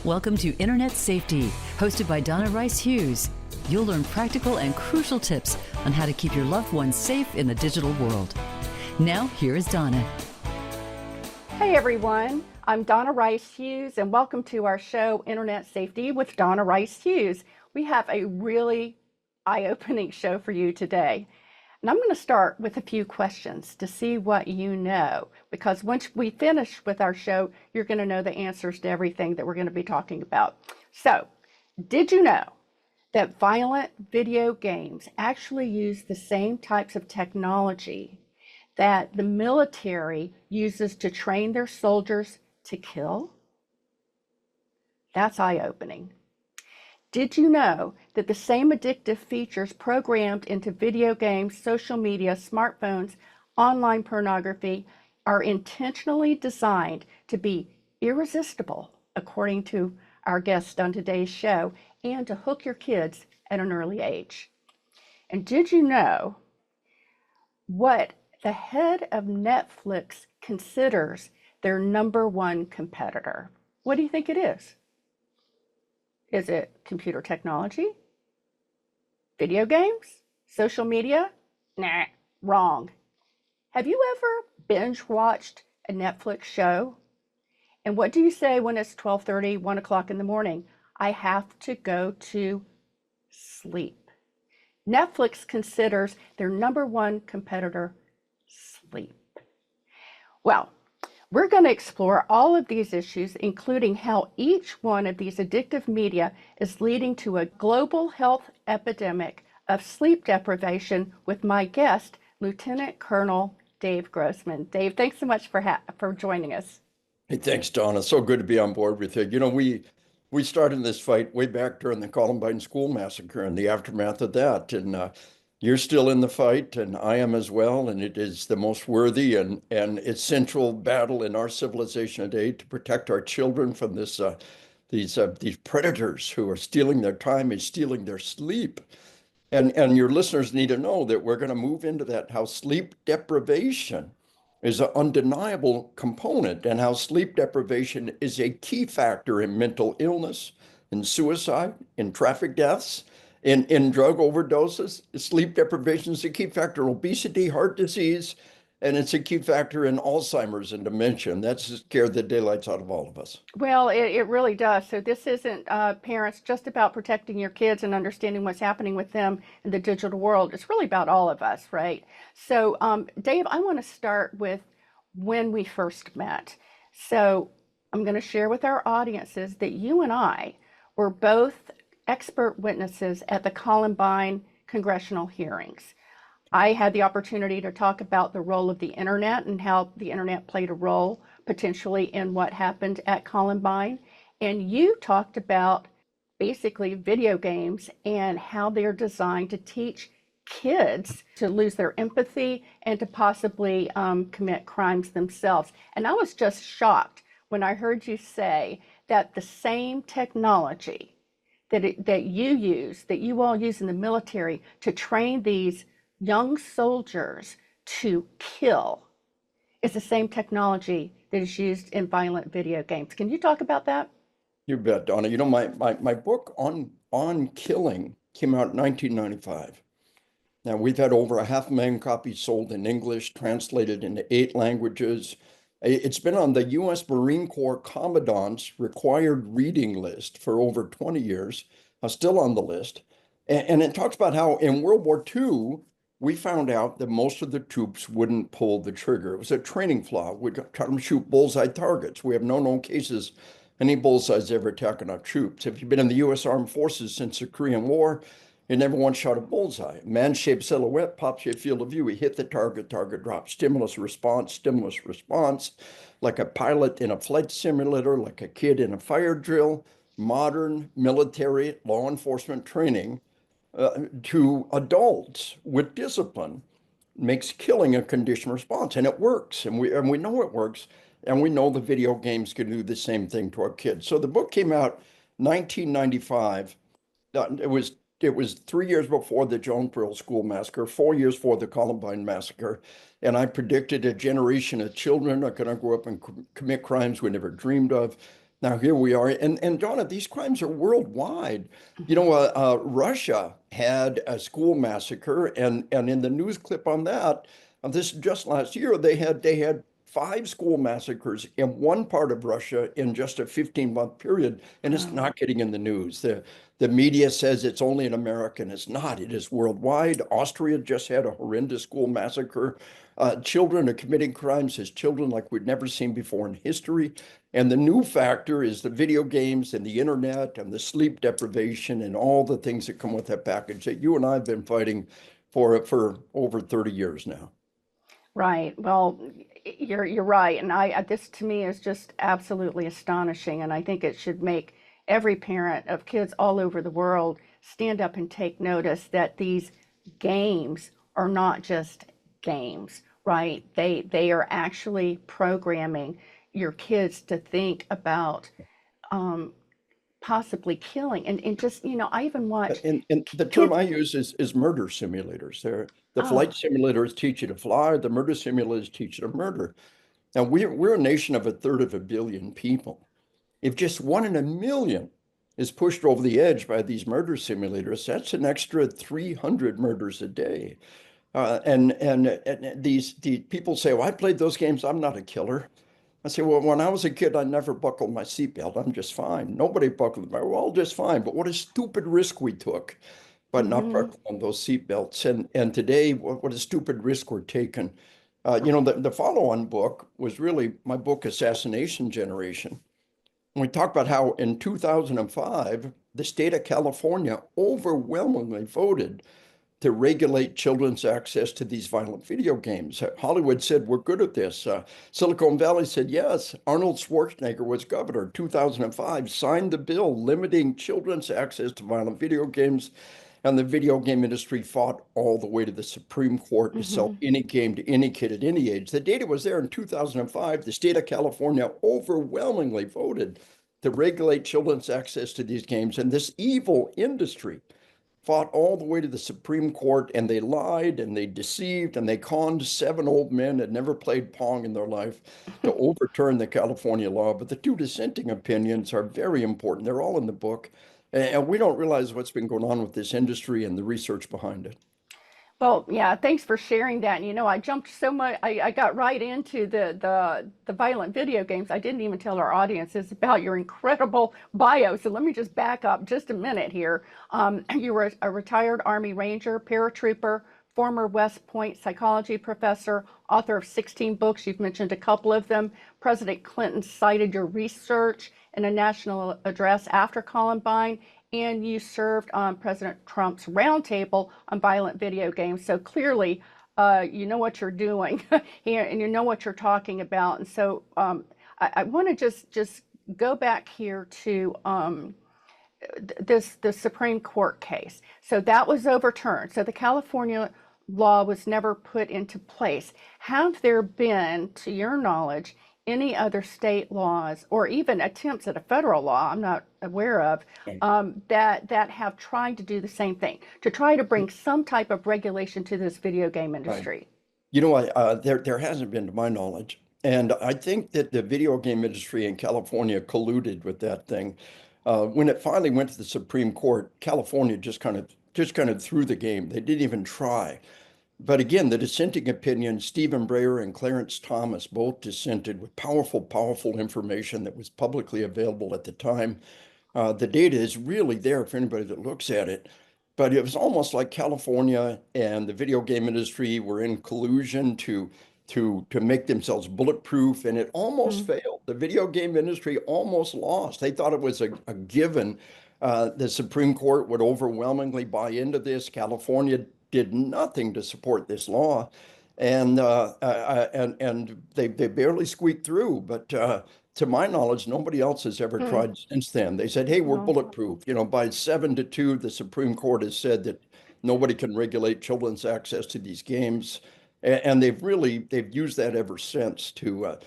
Welcome to Internet Safety, hosted by Donna Rice Hughes. You'll learn practical and crucial tips on how to keep your loved ones safe in the digital world. Now, here is Donna. Hey everyone, I'm Donna Rice Hughes, and welcome to our show, Internet Safety with Donna Rice Hughes. We have a really eye-opening show for you today. And I'm going to start with a few questions to see what you know, because once we finish with our show, you're going to know the answers to everything that we're going to be talking about. So, did you know that violent video games actually use the same types of technology that the military uses to train their soldiers to kill? That's eye-opening. Did you know that the same addictive features programmed into video games, social media, smartphones, online pornography are intentionally designed to be irresistible, according to our guest on today's show, and to hook your kids at an early age? And did you know what the head of Netflix considers their number one competitor? What do you think it is? Is it computer technology? Video games? Social media? Nah, wrong. Have you ever binge watched a Netflix show? And what do you say when it's 12:30, 1 o'clock in the morning? I have to go to sleep. Netflix considers their number one competitor sleep. Well, we're going to explore all of these issues, including how each one of these addictive media is leading to a global health epidemic of sleep deprivation with my guest, Lieutenant Colonel Dave Grossman. Dave, thanks so much for joining us. Hey, thanks, Donna. So good to be on board with you. You know, we started this fight way back during the Columbine school massacre and the aftermath of that. And you're still in the fight, and I am as well. And it is the most worthy and essential battle in our civilization today to protect our children from these predators who are stealing their time and stealing their sleep. And your listeners need to know that we're going to move into that, how sleep deprivation is an undeniable component, and how sleep deprivation is a key factor in mental illness, in suicide, in traffic deaths, in drug overdoses. Sleep deprivation is a key factor in obesity, heart disease, and it's a key factor in Alzheimer's and dementia. That's scared the daylights out of all of us. Well, it really does. So this isn't, parents, just about protecting your kids and understanding what's happening with them in the digital world. It's really about all of us, right? So, Dave, I want to start with when we first met. So I'm going to share with our audiences that you and I were both expert witnesses at the Columbine congressional hearings. I had the opportunity to talk about the role of the internet and how the internet played a role potentially in what happened at Columbine. And you talked about basically video games and how they're designed to teach kids to lose their empathy and to possibly commit crimes themselves. And I was just shocked when I heard you say that the same technology that you all use in the military to train these young soldiers to kill is the same technology that is used in violent video games. Can you talk about that? You bet, Donna. You know, my book on killing came out in 1995. Now, we've had over 500,000 copies sold in English, translated into 8 languages. It's been on the U.S. Marine Corps Commandant's required reading list for over 20 years, still on the list. And it talks about how in World War II, we found out that most of the troops wouldn't pull the trigger. It was a training flaw. We taught them to shoot bullseye targets. We have no known cases any bullseyes ever attacking our troops. If you've been in the U.S. Armed Forces since the Korean War, you never once shot a bullseye. Man-shaped silhouette pops you a field of view. We hit the target, target drops. Stimulus response, like a pilot in a flight simulator, like a kid in a fire drill. Modern military law enforcement training to adults with discipline makes killing a conditioned response, and it works. And we know it works, and we know the video games can do the same thing to our kids. So the book came out 1995. It was it was 3 years before the Jonesboro School Massacre, 4 years before the Columbine Massacre, and I predicted a generation of children are going to grow up and commit crimes we never dreamed of. Now here we are, and Donna, these crimes are worldwide. You Mhm. know, Russia had a school massacre, and in the news clip on that, this just last year, they had 5 school massacres in one part of Russia in just a 15-month period, and it's Oh, not getting in the news. The media says it's only in America, and it's not. It is worldwide. Austria just had a horrendous school massacre. Children are committing crimes as children like we've never seen before in history. And the new factor is the video games and the internet and the sleep deprivation and all the things that come with that package that you and I have been fighting for over 30 years now. right. Well, you're right, and I this to me is just absolutely astonishing, and I think it should make every parent of kids all over the world stand up and take notice that these games are not just games, right? They are actually programming your kids to think about um, possibly killing, and just I even watch And the term kids. I use is murder simulators. The flight Oh, simulators teach you to fly, the murder simulators teach you to murder. Now, we're a nation of a third of a billion people. If just 1 in a million is pushed over the edge by these murder simulators, that's an extra 300 murders a day. And these people say, "Well, I played those games. I'm not a killer." I say, "Well, when I was a kid, I never buckled my seatbelt. I'm just fine. Nobody buckled my. We're all just fine. But what a stupid risk we took by not mm-hmm, buckling those seatbelts. And today, what a stupid risk we're taking. The follow-on book was really my book, Assassination Generation. We talked about how in 2005, the state of California overwhelmingly voted to regulate children's access to these violent video games. Hollywood said, we're good at this. Silicon Valley said, yes. Arnold Schwarzenegger was governor in 2005, signed the bill limiting children's access to violent video games. And the video game industry fought all the way to the Supreme Court to sell mm-hmm. any game to any kid at any age. The data was there in 2005. The state of California overwhelmingly voted to regulate children's access to these games. And this evil industry fought all the way to the Supreme Court, and they lied and they deceived and they conned 7 old men that never played Pong in their life to overturn the California law. But the two dissenting opinions are very important. They're all in the book. And we don't realize what's been going on with this industry and the research behind it. Well, yeah, thanks for sharing that. And I jumped so much, I got right into the violent video games. I didn't even tell our audiences about your incredible bio. So let me just back up just a minute here. You were a retired Army Ranger, paratrooper, former West Point psychology professor, author of 16 books. You've mentioned a couple of them. President Clinton cited your research in a national address after Columbine, and you served on President Trump's roundtable on violent video games. So clearly, you know what you're doing here, and you know what you're talking about. And so I want to just go back here to the Supreme Court case. So that was overturned. So the California law was never put into place. Have there been, to your knowledge, any other state laws or even attempts at a federal law I'm not aware of that have tried to do the same thing, to try to bring some type of regulation to this video game Right. industry? There hasn't been, to my knowledge. And I think that the video game industry in California colluded with that thing. When it finally went to the Supreme Court, California just kind of threw the game. They didn't even try. But again, the dissenting opinion, Stephen Breyer and Clarence Thomas both dissented with powerful, powerful information that was publicly available at the time. The data is really there for anybody that looks at it. But it was almost like California and the video game industry were in collusion to make themselves bulletproof, and it almost Mm, failed. The video game industry almost lost. They thought it was a given. The Supreme Court would overwhelmingly buy into this. California did nothing to support this law, and they barely squeaked through. But to my knowledge, nobody else has ever mm, tried since then. They said, "Hey, we're well, bulletproof." By 7-2, the Supreme Court has said that nobody can regulate children's access to these games, and they've used that ever since to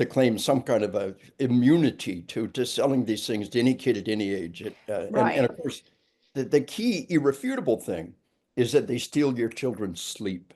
claim some kind of a immunity to selling these things to any kid at any age. And right. of course, the key irrefutable thing is that they steal your children's sleep.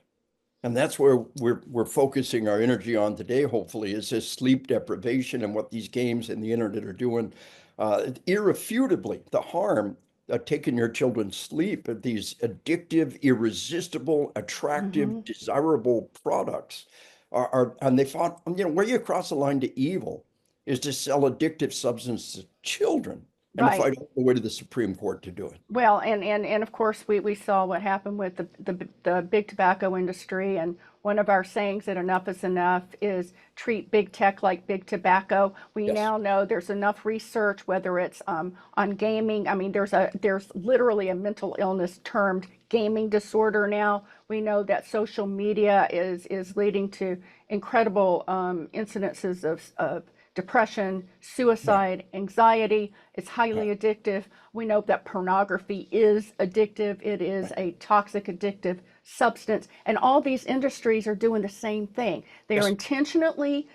And that's where we're focusing our energy on today, hopefully, is this sleep deprivation and what these games and the internet are doing. Irrefutably, the harm taking your children's sleep, these addictive, irresistible, attractive, Hmm. desirable products and they fought, where you cross the line to evil is to sell addictive substances to children and to Right. fight all the way to the Supreme Court to do it. Well, and of course we saw what happened with the big tobacco industry, and one of our sayings that enough is enough is treat big tech like big tobacco. We Yes. now know there's enough research, whether it's on gaming. I mean, there's literally a mental illness termed gaming disorder now. We know that social media is leading to incredible incidences of depression, Yeah. suicide, anxiety. It's Yeah. highly addictive. We know that pornography is addictive. It is Right. a toxic, addictive substance. And all these industries are doing the same thing. Yes. They're intentionally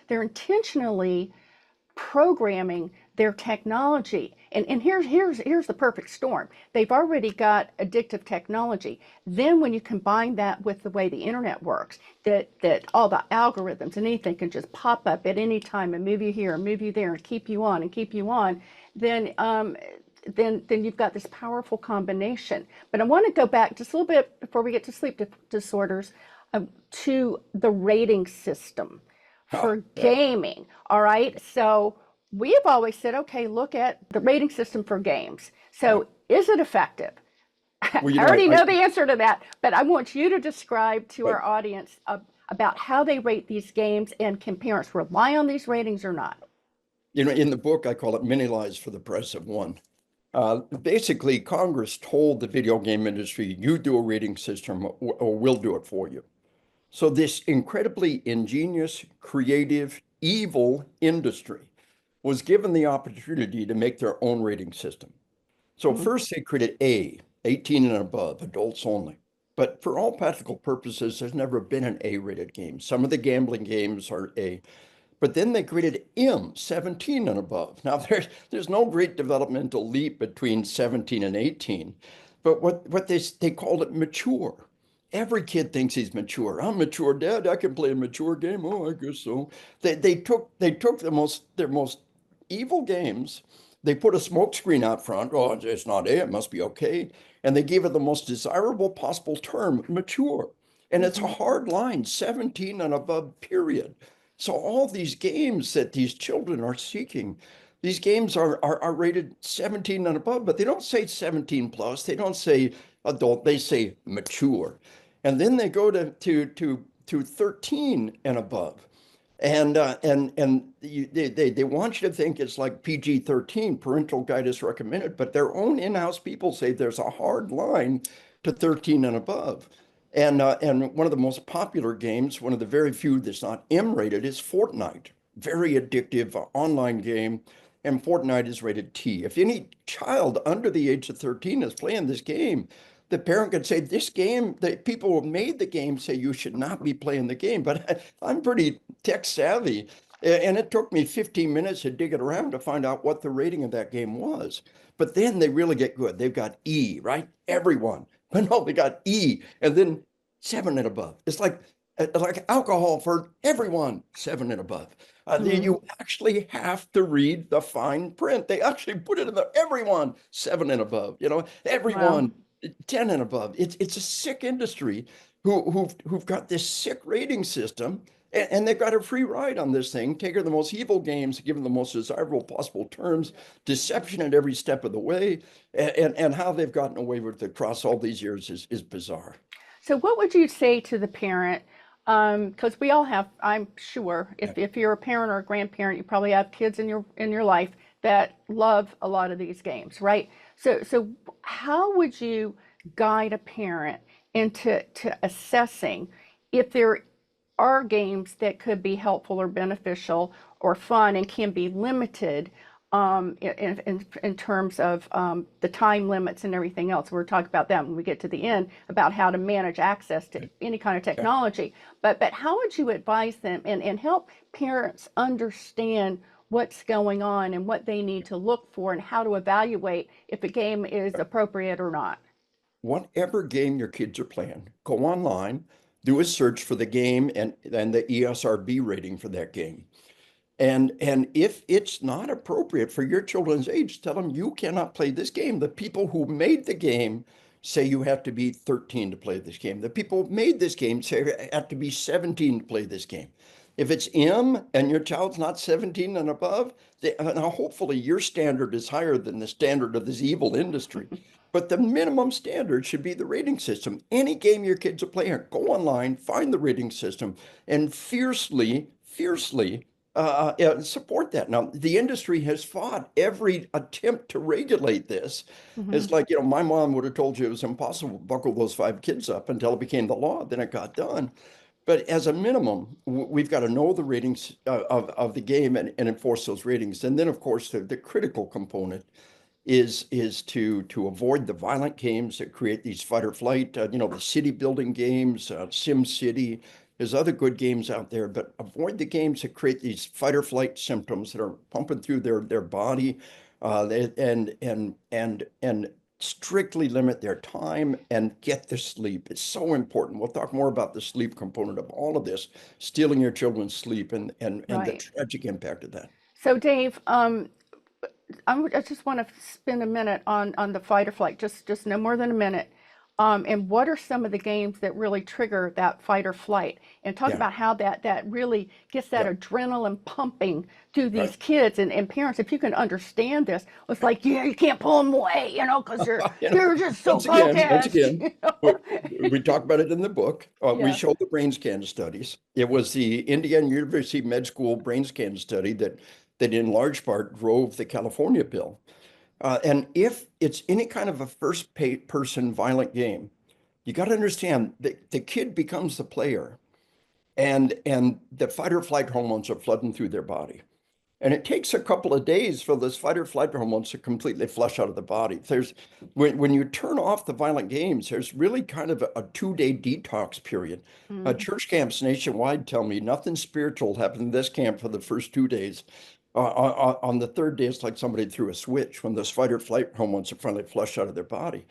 programming their technology. And here's the perfect storm. They've already got addictive technology. Then when you combine that with the way the internet works, that all the algorithms and anything can just pop up at any time and move you here and move you there and keep you on, then then you've got this powerful combination. But I want to go back just a little bit before we get to sleep disorders, to the rating system Oh, for yeah. gaming. All right. So we have always said, okay, look at the rating system for games. Right. So is it effective? I Well, already know the answer to that, but I want you to describe to right. our audience about how they rate these games, and can parents rely on these ratings or not? In the book, I call it many lies for the price of one. Basically, Congress told the video game industry, you do a rating system or we'll do it for you. So this incredibly ingenious, creative, evil industry was given the opportunity to make their own rating system. So Mm-hmm. first they created A, 18 and above, adults only. But for all practical purposes, there's never been an A-rated game. Some of the gambling games are A. But then they created M, 17 and above. Now there's no great developmental leap between 17 and 18, but what they called it mature. Every kid thinks he's mature. I'm mature, Dad. I can play a mature game. Oh, I guess so. They took their most evil games. They put a smoke screen out front. Oh, it's not A, it must be okay. And they gave it the most desirable possible term, mature. And it's a Mm-hmm. hard line, 17 and above, period. So all these games that these children are seeking, these games are rated 17 and above, but they don't say 17 plus. They don't say adult. They say mature, and then they go to 13 and above, and they want you to think it's like PG-13, parental guidance recommended, but their own in-house people say there's a hard line to 13 and above. And one of the most popular games, one of the very few that's not M-rated, is Fortnite. Very addictive online game, and Fortnite is rated T. If any child under the age of 13 is playing this game, the parent could say, this game, the people who made the game say you should not be playing the game. But I'm pretty tech savvy, and it took me 15 minutes to dig it around to find out what the rating of that game was. But then they really get good. They've got E, right? Everyone. But no, they got E, and then 7 and above. It's like alcohol for everyone, 7 and above. Mm-hmm. You actually have to read the fine print. They actually put it in the everyone, 7 and above. Wow. Everyone, 10 and above. It's a sick industry who've got this sick rating system, and they've got a free ride on this thing, taking the most evil games, giving the most desirable possible terms, deception at every step of the way, and how they've gotten away with it across all these years is bizarre. So, what would you say to the parent? Because we all have, I'm sure, Yeah. if you're a parent or a grandparent, you probably have kids in your life that love a lot of these games, right? So how would you guide a parent into assessing if there are games that could be helpful or beneficial or fun and can be limited, in terms of the time limits and everything else? We're talking about that when we get to the end about how to manage access to any kind of technology. But how would you advise them and help parents understand what's going on and what they need to look for and how to evaluate if a game is appropriate or not. Whatever game your kids are playing, go online, do a search for the game and the ESRB rating for that game. And if it's not appropriate for your children's age, tell them you cannot play this game. The people who made the game say you have to be 13 to play this game. The people who made this game say you have to be 17 to play this game. If it's M and your child's not 17 and above, now hopefully your standard is higher than the standard of this evil industry. But the minimum standard should be the rating system. Any game your kids are playing, go online, find the rating system, and fiercely support that. Now, the industry has fought every attempt to regulate this. Mm-hmm. It's like, my mom would have told you it was impossible to buckle those 5 kids up until it became the law. Then it got done. But as a minimum, we've got to know the ratings of the game and enforce those ratings. And then, of course, the critical component is to avoid the violent games that create these fight or flight, the city building games, Sim City. There's other good games out there, but avoid the games that create these fight or flight symptoms that are pumping through their body, and strictly limit their time and get the sleep. It's so important. We'll talk more about the sleep component of all of this, stealing your children's sleep and the Right. tragic impact of that. So, Dave, I just want to spend a minute on the fight or flight, just no more than a minute. And what are some of the games that really trigger that fight or flight? And talk Yeah, about how that really gets that yeah, adrenaline pumping to right. these kids and parents. If you can understand this, it's like, yeah, you can't pull them away, because You know, they're just so once focused. again, we talk about it in the book. We Yeah, show the brain scan studies. It was the Indiana University Med School brain scan study that in large part drove the California bill. And if it's any kind of a person violent game, you got to understand that the kid becomes the player, and the fight or flight hormones are flooding through their body. And it takes a couple of days for those fight or flight hormones to completely flush out of the body. When you turn off the violent games, there's really kind of a 2-day detox period. hmm, Church camps nationwide tell me nothing spiritual happened in this camp for the first 2 days. On the third day, it's like somebody threw a switch when those fight or flight hormones are finally flushed out of their body.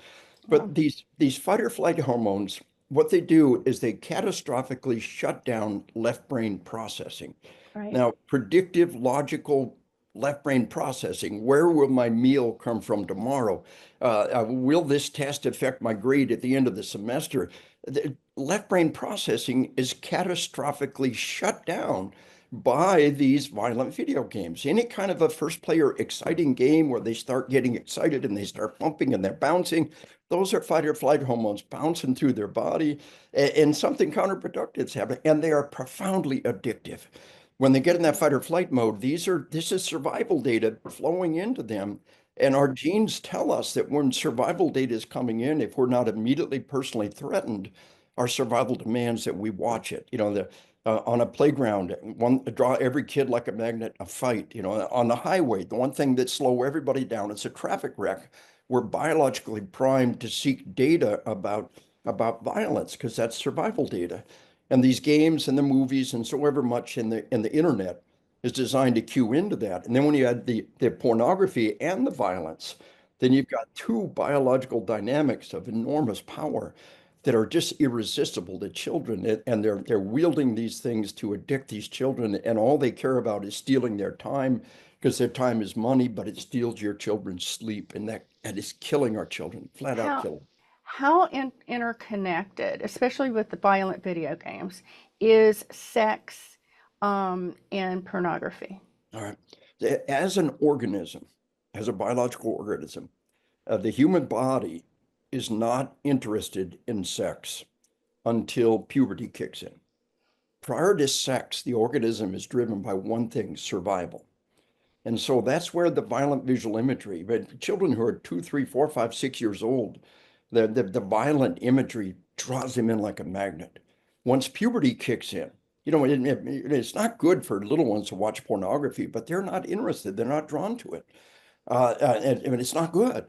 well, But these fight or flight hormones, what they do is they catastrophically shut down left brain processing. right. Now, predictive, logical left brain processing, where will my meal come from tomorrow? Will this test affect my grade at the end of the semester? The left brain processing is catastrophically shut down by these violent video games. Any kind of a first player exciting game where they start getting excited and they start bumping and they're bouncing, those are fight or flight hormones bouncing through their body, and something counterproductive is happening, and they are profoundly addictive. When they get in that fight or flight mode, this is survival data flowing into them. And our genes tell us that when survival data is coming in, if we're not immediately personally threatened, our survival demands that we watch it. On a playground, draw every kid like a magnet, a fight. On the highway, the one thing that slow everybody down is a traffic wreck. We're biologically primed to seek data about violence because that's survival data. And these games and the movies and so ever much in the internet is designed to cue into that. And then when you add the pornography and the violence, then you've got two biological dynamics of enormous power that are just irresistible to children. And they're wielding these things to addict these children, and all they care about is stealing their time because their time is money, but it steals your children's sleep, and that is killing our children, flat out How killing. interconnected, especially with the violent video games, is sex and pornography? All right. As an organism, as a biological organism, the human body is not interested in sex until puberty kicks in. Prior to sex, the organism is driven by one thing, survival. And so that's where the violent visual imagery, but children who are 2, 3, 4, 5, 6 years old, the violent imagery draws them in like a magnet. Once puberty kicks in, it's not good for little ones to watch pornography, but they're not interested. They're not drawn to it. And it's not good.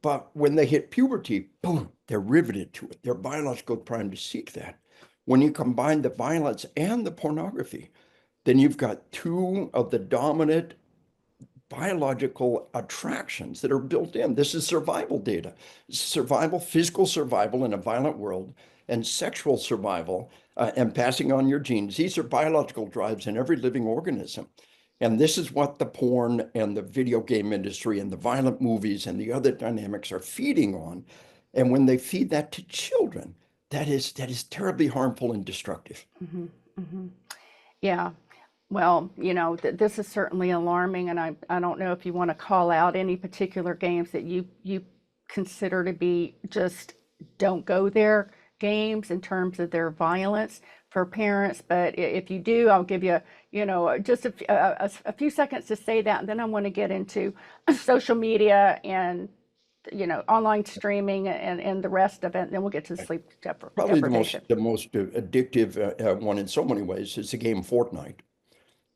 But when they hit puberty, boom, they're riveted to it. They're biological primed to seek that. When you combine the violence and the pornography, then you've got two of the dominant biological attractions that are built in. This is survival data, survival, physical survival in a violent world, and sexual survival and passing on your genes. These are biological drives in every living organism. And this is what the porn and the video game industry and the violent movies and the other dynamics are feeding on. And when they feed that to children, that is terribly harmful and destructive. Yeah. Well, this is certainly alarming, and I don't know if you want to call out any particular games that you consider to be just don't go there games in terms of their violence for parents. But if you do, I'll give you, just a few seconds to say that, and then I want to get into social media and online streaming and the rest of it, and then we'll get to sleep Probably the most deprivation. the most addictive one in so many ways is the game Fortnite.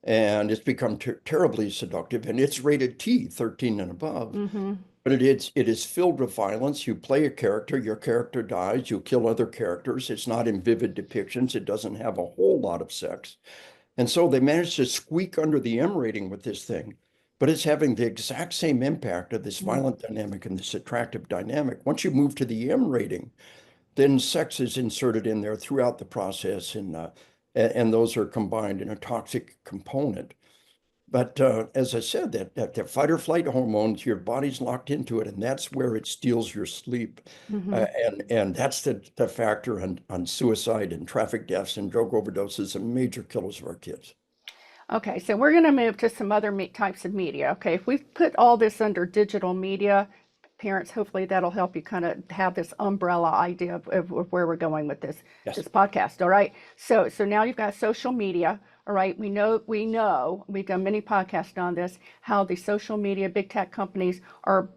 And it's become terribly seductive, and it's rated T, 13 and above. Mm-hmm. But it is filled with violence. You play a character, your character dies, you kill other characters. It's not in vivid depictions. It doesn't have a whole lot of sex. And so they managed to squeak under the M rating with this thing, but it's having the exact same impact of this violent dynamic and this attractive dynamic. Once you move to the M rating, then sex is inserted in there throughout the process, and those are combined in a toxic component. But as I said, that the fight or flight hormones, your body's locked into it, and that's where it steals your sleep. Mm-hmm. And that's the factor on suicide and traffic deaths and drug overdoses and major killers of our kids. Okay, so we're going to move to some other types of media. Okay, if we put all this under digital media, parents, hopefully that'll help you kind of have this umbrella idea of where we're going with this Yes. podcast. All right, so now you've got social media. All right, we know we've done many podcasts on this, how the social media big tech companies are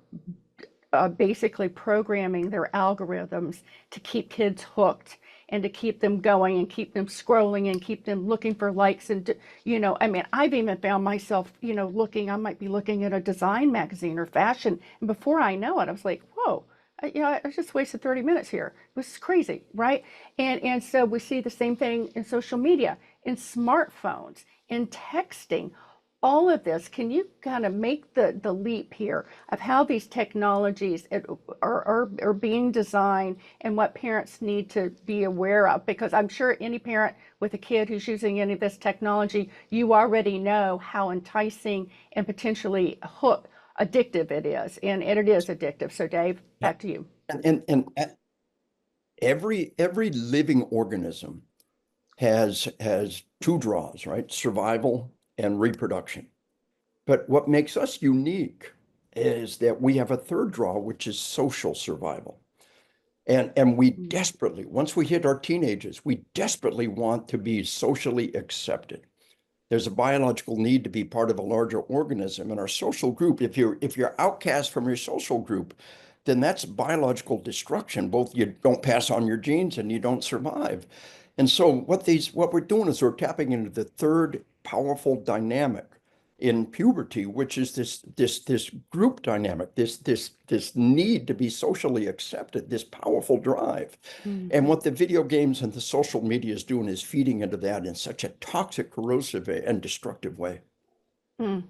basically programming their algorithms to keep kids hooked and to keep them going and keep them scrolling and keep them looking for likes. And I mean, I've even found myself I might be looking at a design magazine or fashion, and before I know it I was like, whoa, I just wasted 30 minutes here. It was crazy, right? And so we see the same thing in social media, in smartphones, in texting, all of this. Can you kind of make the leap here of how these technologies are being designed and what parents need to be aware of? Because I'm sure any parent with a kid who's using any of this technology, you already know how enticing and potentially addictive it is. And it is addictive. So Dave, Yeah. back to you. And every living organism has two draws, right? Survival and reproduction. But what makes us unique is that we have a third draw, which is social survival. And we desperately, once we hit our teenagers, we desperately want to be socially accepted. There's a biological need to be part of a larger organism. In our social group, if you're outcast from your social group, then that's biological destruction. Both you don't pass on your genes and you don't survive. And so what we're doing is we're tapping into the third powerful dynamic in puberty, which is this group dynamic, this need to be socially accepted, this powerful drive. And what the video games and the social media is doing is feeding into that in such a toxic, corrosive, and destructive way. Mm.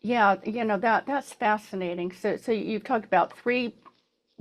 Yeah, that's fascinating. So you've talked about three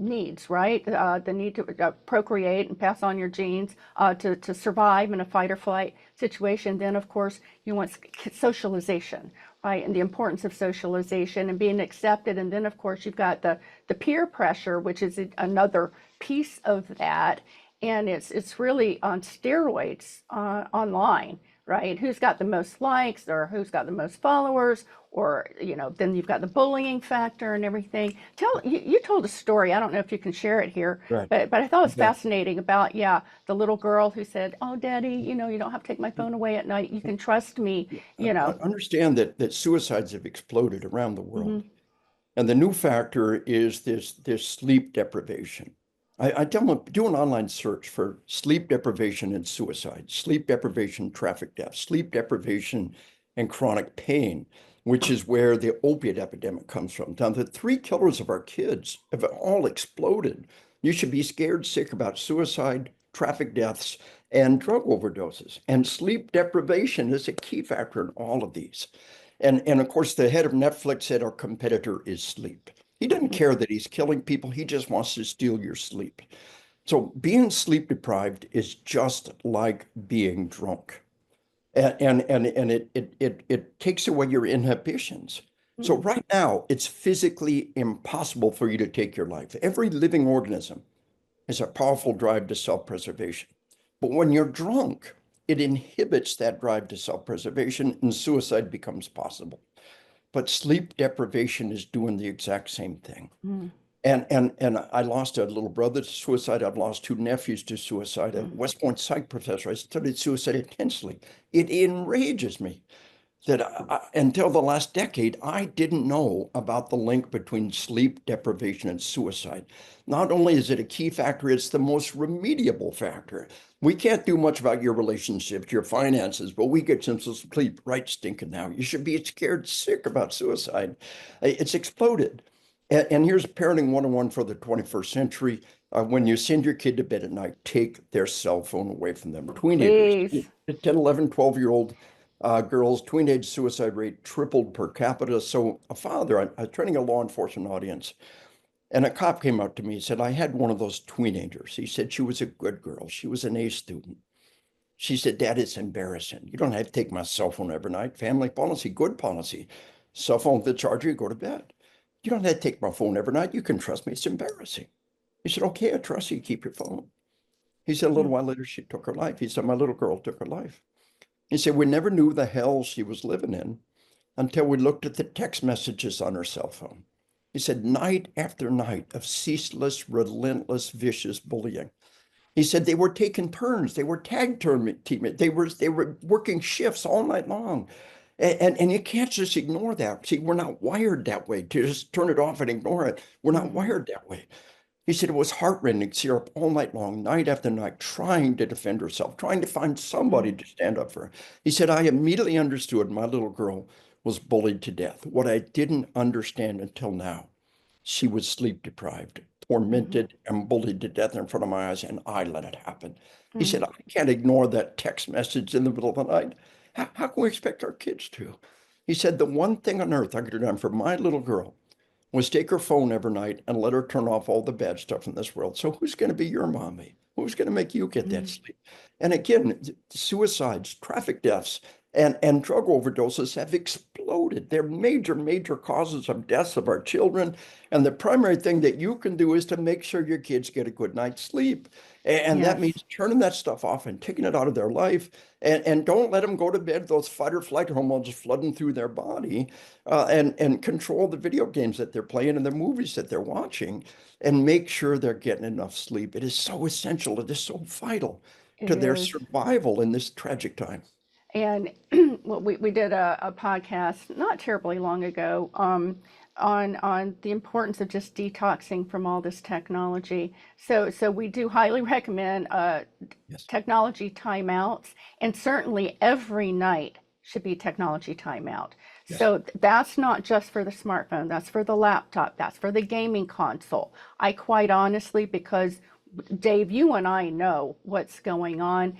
needs, right? The need to procreate and pass on your genes, to survive in a fight or flight situation. Then, of course, you want socialization, right? And the importance of socialization and being accepted. And then, of course, you've got the peer pressure, which is another piece of that. And it's really on steroids online, right? Who's got the most likes or who's got the most followers, or then you've got the bullying factor and everything. You told a story. I don't know if you can share it here, Right. but I thought it was Yeah. fascinating about, yeah, the little girl who said, "Oh, Daddy, you don't have to take my phone away at night. You can trust me." Understand that suicides have exploded around the Hmm. world. And the new factor is this sleep deprivation. I tell them, do an online search for sleep deprivation and suicide, sleep deprivation, traffic death, sleep deprivation and chronic pain, which is where the opiate epidemic comes from. Now, the three killers of our kids have all exploded. You should be scared sick about suicide, traffic deaths, and drug overdoses. And sleep deprivation is a key factor in all of these. And of course, the head of Netflix said our competitor is sleep. He doesn't care that he's killing people. He just wants to steal your sleep. So being sleep deprived is just like being drunk. And it takes away your inhibitions. So Mm. right now, it's physically impossible for you to take your life. Every living organism is a powerful drive to self-preservation. But when you're drunk, it inhibits that drive to self-preservation and suicide becomes possible. But sleep deprivation is doing the exact same thing. Mm. And I lost a little brother to suicide. I've lost two nephews to suicide. A Mm. West Point psych professor. I studied suicide intensely. It enrages me that until the last decade, I didn't know about the link between sleep deprivation and suicide. Not only is it a key factor, it's the most remediable factor. We can't do much about your relationships, your finances, but we get some sleep right stinking now. You should be scared sick about suicide. It's exploded. And here's parenting 101 for the 21st century. When you send your kid to bed at night, take their cell phone away from them. Teenagers, Please. 10, 11, 12-year-old girls, teenage suicide rate tripled per capita. So a father, I was training a law enforcement audience, and a cop came up to me and said, I had one of those teenagers. He said she was a good girl. She was an A student. She said, Dad, it's embarrassing. You don't have to take my cell phone every night. Family policy, good policy. Cell phone, the charger, you go to bed. You don't have to take my phone every night. You can trust me. It's embarrassing. He said, okay, I trust you. Keep your phone. He said, a little Mm. while later, she took her life. He said, my little girl took her life. He said, we never knew the hell she was living in until we looked at the text messages on her cell phone. He said, night after night of ceaseless, relentless, vicious bullying. He said they were taking turns. They were tag teammates. They were working shifts all night long. And you can't just ignore that. See, we're not wired that way to just turn it off and ignore it. We're not Mhm. wired that way. He said it was heart-rending, see her up all night long, night after night, trying to defend herself, trying to find somebody Mm. to stand up for her. He said, I immediately understood my little girl was bullied to death. What I didn't understand until now, she was sleep deprived, Mhm. tormented, and bullied to death in front of my eyes, and I let it happen. He Mm. said, I can't ignore that text message in the middle of the night. How can we expect our kids to? He said, the one thing on earth I could have done for my little girl was take her phone every night and let her turn off all the bad stuff in this world. So who's going to be your mommy? Who's going to make you get that Mm. sleep? And again, suicides, traffic deaths, and drug overdoses have exploded. They're major, major causes of deaths of our children. And the primary thing that you can do is to make sure your kids get a good night's sleep. And that Yes. means turning that stuff off and taking it out of their life. And don't let them go to bed, those fight or flight hormones flooding through their body, and control the video games that they're playing and the movies that they're watching, and make sure they're getting enough sleep. It is so essential. It is so vital It to their is. survival in this tragic time. And well, we did a podcast not terribly long ago on the importance of just detoxing from all this technology. So we do highly recommend Yes. technology timeouts, and certainly every night should be technology timeout. Yes. So that's not just for the smartphone, that's for the laptop, that's for the gaming console. I quite honestly, because Dave, you and I know what's going on.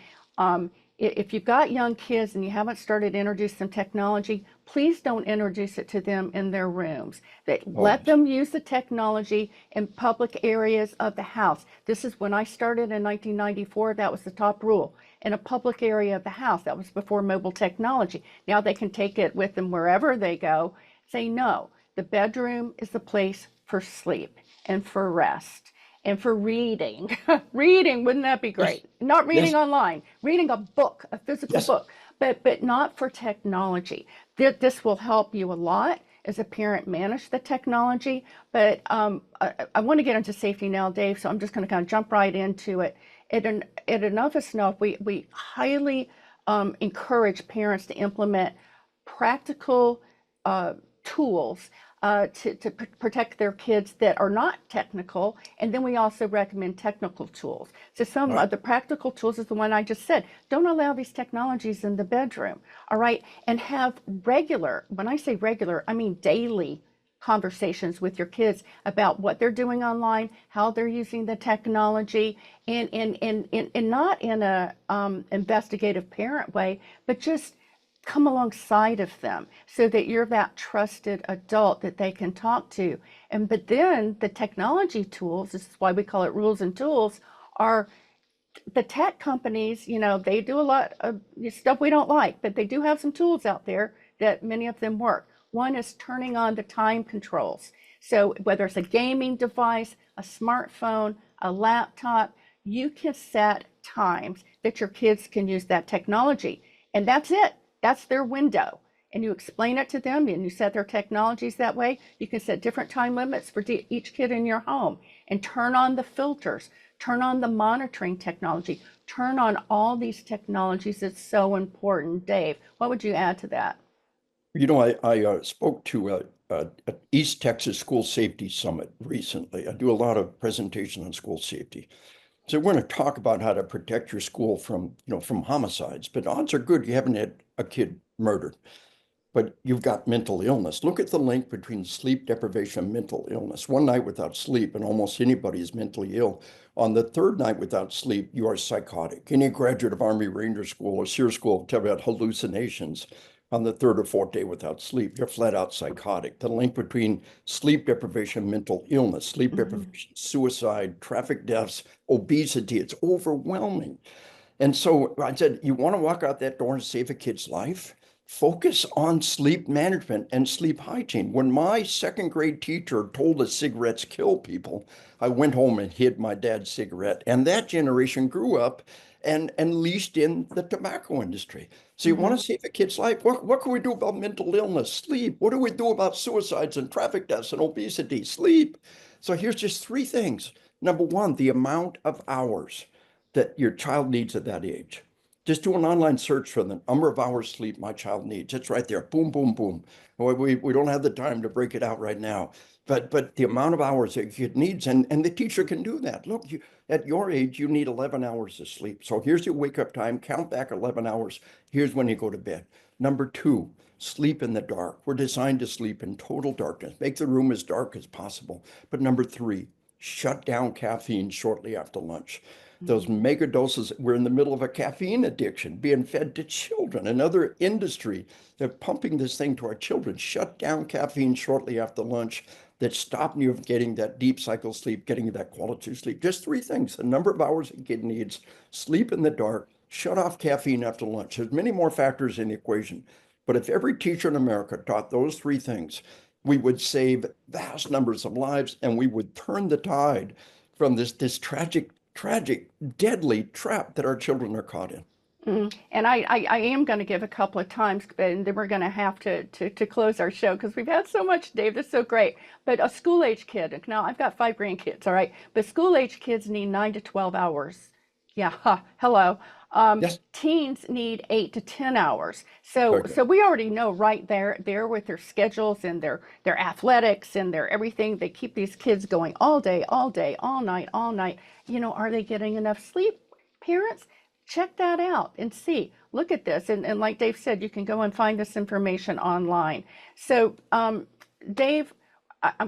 If you've got young kids and you haven't started introducing some technology, please don't introduce it to them in their rooms. Oh, Let yes. them use the technology in public areas of the house. This is when I started in 1994, that was the top rule. In a public area of the house, that was before mobile technology. Now they can take it with them wherever they go. Say no, the bedroom is the place for sleep and for rest and for reading. Reading, wouldn't that be Yes. great? Not reading Yes. online, reading a book, a physical Yes. book, but not for technology. This will help you a lot as a parent manage the technology. But I want to get into safety now, Dave, so I'm just going to kind of jump right into it. At Enough is Enough, we highly encourage parents to implement practical tools to protect their kids that are not technical. And then we also recommend technical tools. So some Right. of the practical tools is the one I just said. Don't allow these technologies in the bedroom. All right. And have regular, when I say regular, I mean daily conversations with your kids about what they're doing online, how they're using the technology, and not in a investigative parent way, but just come alongside of them so that you're that trusted adult that they can talk to. And but then the technology tools, this is why we call it rules and tools, are the tech companies, they do a lot of stuff we don't like, but they do have some tools out there that many of them work. One is turning on the time controls. So whether it's a gaming device, a smartphone, a laptop, you can set times that your kids can use that technology. And that's it. That's their window. And you explain it to them and you set their technologies that way. You can set different time limits for each kid in your home and turn on the filters, turn on the monitoring technology, turn on all these technologies. It's so important. Dave, what would you add to that? I spoke to a East Texas School Safety Summit recently. I do a lot of presentation on school safety. So we're going to talk about how to protect your school from homicides, but odds are good you haven't had a kid murdered, but you've got mental illness. Look at the link between sleep deprivation and mental illness. One night without sleep, and almost anybody is mentally ill. On the third night without sleep, you are psychotic. Any graduate of Army Ranger School or SEER School will tell you about hallucinations. On the third or fourth day without sleep, you're flat out psychotic. The link between sleep deprivation, mental illness, sleep deprivation, suicide, traffic deaths, obesity, it's overwhelming. And so I said, you want to walk out that door and save a kid's life? Focus on sleep management and sleep hygiene. When my second grade teacher told us cigarettes kill people, I went home and hid my dad's cigarette. And that generation grew up and leashed in the tobacco industry. So you want to save a kid's life? What can we do about mental illness? Sleep. What do we do about suicides and traffic deaths and obesity? Sleep. So here's just three things. Number one, the amount of hours that your child needs at that age. Just do an online search for the number of hours sleep my child needs. It's right there. Boom, boom, boom. We don't have the time to break it out right now. But the amount of hours a kid needs, and the teacher can do that. Look, at your age, you need 11 hours of sleep. So here's your wake up time. Count back 11 hours. Here's when you go to bed. Number two, sleep in the dark. We're designed to sleep in total darkness. Make the room as dark as possible. But number three, shut down caffeine shortly after lunch. Those mega doses, we're in the middle of a caffeine addiction being fed to children. Another industry, they're pumping this thing to our children. Shut down caffeine shortly after lunch. That's stopping you from getting that deep cycle sleep, getting that quality sleep. Just three things: the number of hours a kid needs, sleep in the dark, shut off caffeine after lunch. There's many more factors in the equation. But if every teacher in America taught those three things, we would save vast numbers of lives and we would turn the tide from this tragic, deadly trap that our children are caught in. And I am going to give a couple of times, and then we're going to have to close our show because we've had so much, Dave. That's so great. But a school age kid, now I've got 5 grandkids, all right, but school age kids need 9 to 12 hours. Yeah, hello. Yes. Teens need 8 to 10 hours. So Okay. so we already know right there with their schedules and their athletics and their everything. They keep these kids going all day, all night, all night. Are they getting enough sleep? Parents, check that out and see. Look at this. And like Dave said, you can go and find this information online. So, Dave,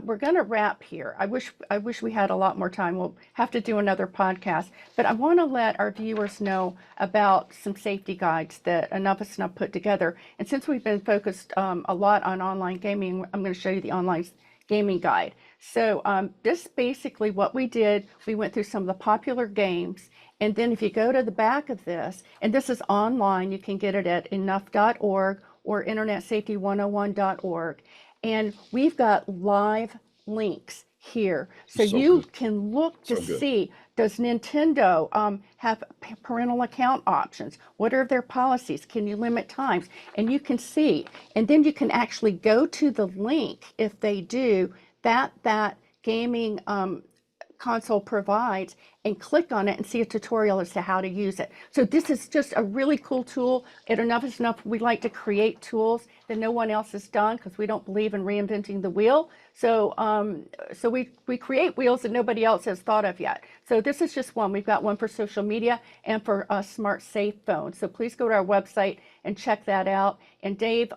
we're going to wrap here. I wish we had a lot more time. We'll have to do another podcast. But I want to let our viewers know about some safety guides that Enough is Enough put together. And since we've been focused a lot on online gaming, I'm going to show you the online gaming guide. So this basically what we did, we went through some of the popular games. And then if you go to the back of this, and this is online, you can get it at enough.org or internetsafety101.org. And we've got live links here. So So you good. can look to So good. see, does Nintendo have parental account options? What are their policies? Can you limit times? And you can see, and then you can actually go to the link if they do, that gaming console provides, and click on it and see a tutorial as to how to use it. So this is just a really cool tool. At Enough is Enough, we like to create tools that no one else has done because we don't believe in reinventing the wheel. So we create wheels that nobody else has thought of yet. So this is just one. We've got one for social media and for smart safe phones. So please go to our website and check that out. And Dave,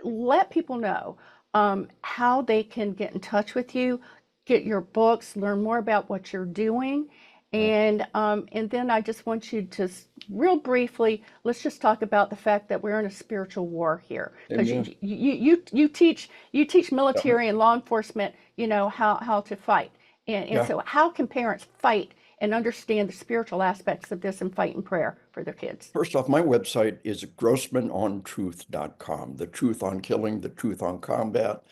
let people know how they can get in touch with you, get your books, learn more about what you're doing. And then I just want you to real briefly, let's just talk about the fact that we're in a spiritual war here, because Amen. you teach Yeah. military and law enforcement, how to fight. And Yeah. so how can parents fight and understand the spiritual aspects of this and fight in prayer for their kids? First off, my website is grossmanontruth.com. The truth on killing, the truth on combat,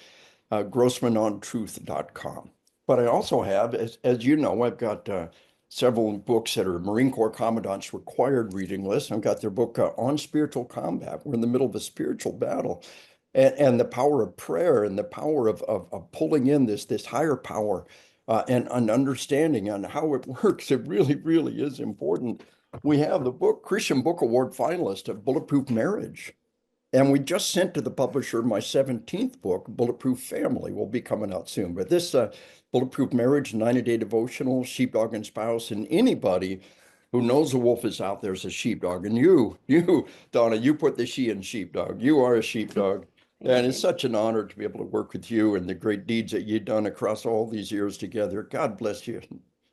grossmanontruth.com. But I also have, as you know, I've got several books that are Marine Corps Commandant's required reading list. I've got their book on spiritual combat. We're in the middle of a spiritual battle. And the power of prayer and the power of pulling in this higher power and an understanding on how it works. It really, really is important. We have the book, Christian Book Award finalist of Bulletproof Marriage. And we just sent to the publisher my 17th book, Bulletproof Family, will be coming out soon. But this Bulletproof Marriage, 90-day devotional, sheepdog and spouse, and anybody who knows a wolf is out there as a sheepdog. And you, Donna, you put the she in sheepdog. You are a sheepdog. And it's such an honor to be able to work with you and the great deeds that you've done across all these years together. God bless you,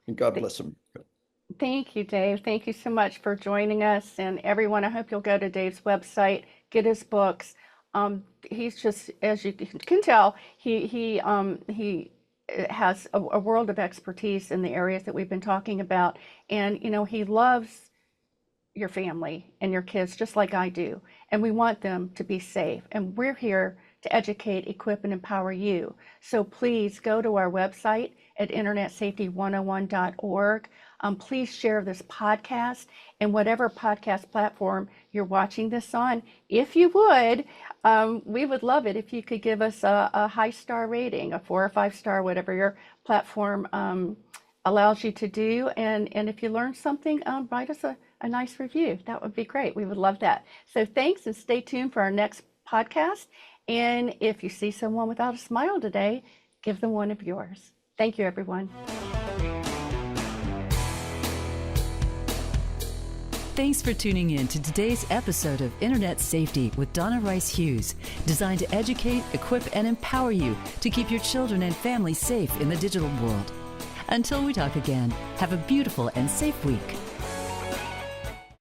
and God bless them. Thank you, Dave. Thank you so much for joining us. And everyone, I hope you'll go to Dave's website, get his books. He's just, as you can tell, he has a world of expertise in the areas that we've been talking about. And, he loves your family and your kids just like I do. And we want them to be safe. And we're here to educate, equip, and empower you. So please go to our website at internetsafety101.org. Please share this podcast and whatever podcast platform you're watching this on. If you would, we would love it if you could give us a high star rating, a 4 or 5 star, whatever your platform allows you to do. And if you learned something, write us a nice review. That would be great. We would love that. So thanks, and stay tuned for our next podcast. And if you see someone without a smile today, give them one of yours. Thank you, everyone. Thanks for tuning in to today's episode of Internet Safety with Donna Rice Hughes, designed to educate, equip, and empower you to keep your children and family safe in the digital world. Until we talk again, have a beautiful and safe week.